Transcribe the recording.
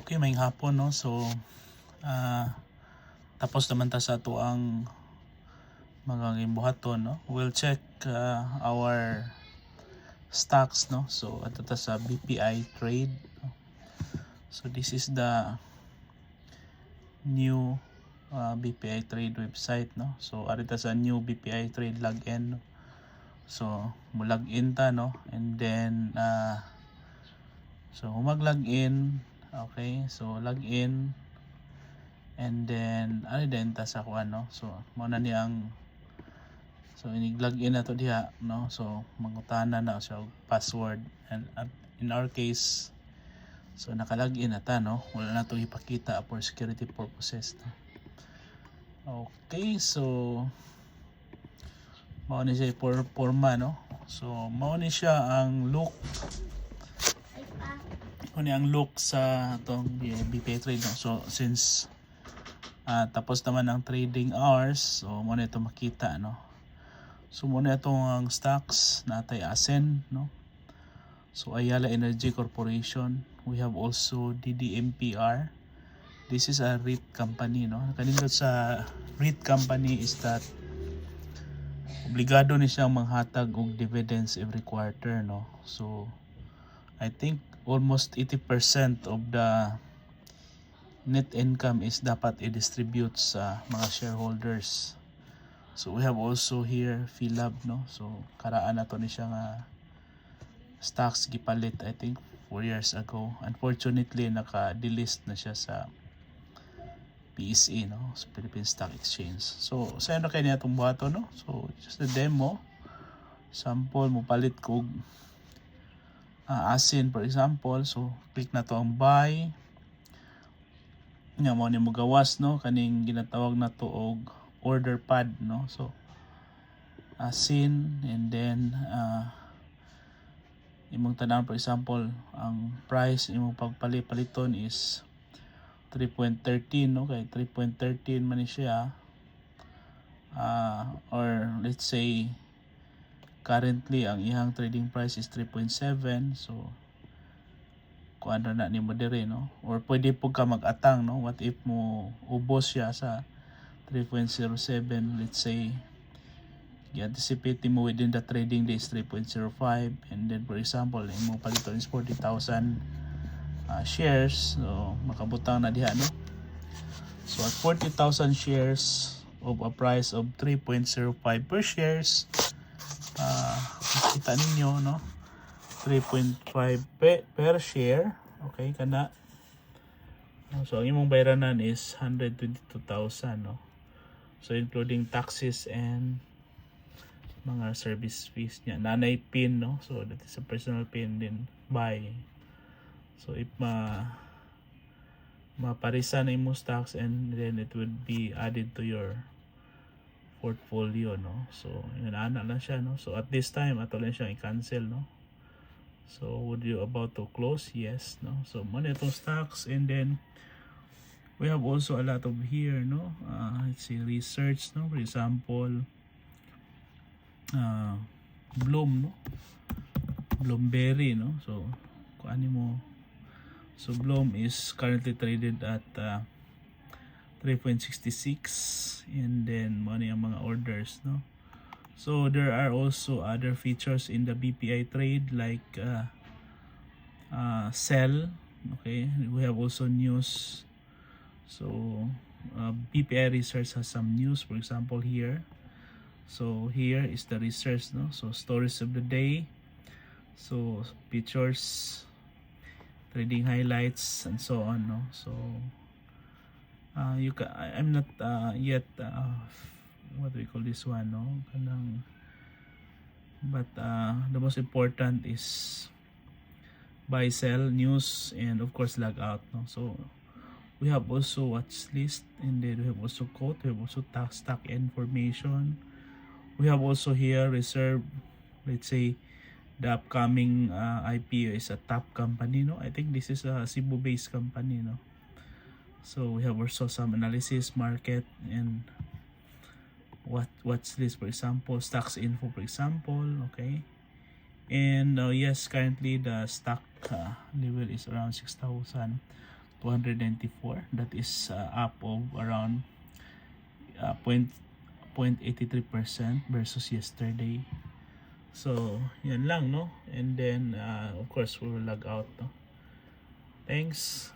Okay, may hapon no. So tapos naman ta sa ato ang mga gimbuhaton no. We'll check our stocks no. So ato ta sa BPI trade. No? So this is the new BPI trade website no. So ari ta sa new BPI trade login no. So mo login ta no, and then so mag-login. Okay, so login, and then ano din ta sa kuan no. So mao na ni ang so inig-login na to diha no. So mangutana na siya og password, and in our case so naka-login na ta no. Wala na to ipakita for security purposes no. Okay, so mao ni siya forma no. So mao ni siya ang look, ang look sa atong BPI trade no. So since tapos naman ang trading hours, so muna ito makita no. So muna itong ang stocks natay ASEN no. So Ayala Energy Corporation, we have also DDMPR. This is a REIT company no. Kanindot sa REIT company is that obligado ni siyang manghatag og dividends every quarter no. So I think almost 80% of the net income is dapat i-distribute sa mga shareholders. So we have also here Philab no. So karaan na to ni siya nga stocks gipalit I think 4 years ago. Unfortunately naka-delist na siya sa PSE no, sa Philippine Stock Exchange. So sa ano kay niya itong buhato no. So just a demo sample mo palit kog ASEN for example. So click na to ang buy nga mo ni mo gawas no, kaning ginatawag na to og order pad no. So ASEN, and then imong tanan for example ang price imong pagpaliton is 3.13 no, kay 3.13 man ni siya, or let's say currently ang ihang trading price is 3.7. so kuan na nimo dire no, or pwede po ka mag-atang no. What if mo ubos siya sa 3.07, let's say i-anticipate mo within the trading days 3.05, and then for example imong paliton is 40,000 shares, so makabutang na diha no. So at 40,000 shares of a price of 3.05 per shares, kita ninyo no, 3.5 per share. Okay kana. So ang imong bayranan is 122,000 no. So including taxes and mga service fees niya. Nanay PIN no. So that is a personal PIN din by. So if maparisan na imong stocks, and then it would be added to your portfolio no. So yun ana lang siya no. So at this time ato lang siyang i-cancel no. So would you about to close? Yes no. So mo itong stocks, and then we have also a lot of here no. Let's see research no. For example Bloom no, Bloomberry no. So kuan mo, so Bloom is currently traded at 3.66, and then money ang mga orders no. So there are also other features in the BPI trade like sell. Okay, we have also news. So BPI research has some news, for example here. So here is the research no. So stories of the day, so pictures, trading highlights, and so on no. So I'm not yet what do we call this one no, kanang, but the most important is buy, sell, news, and of course log out no. So we have also watch list, and then we have also quote, we have also stock information. We have also here reserve, let's say the upcoming IPO is a top company no. I think this is a Cebu based company no. So we have also some analysis, market, and what's this for example, stocks info for example. Okay, and yes, currently the stock level is around 6,200 294. That is up of around 0.83% versus yesterday. So, yan lang, no? And then, of course, we will log out, no? Thanks.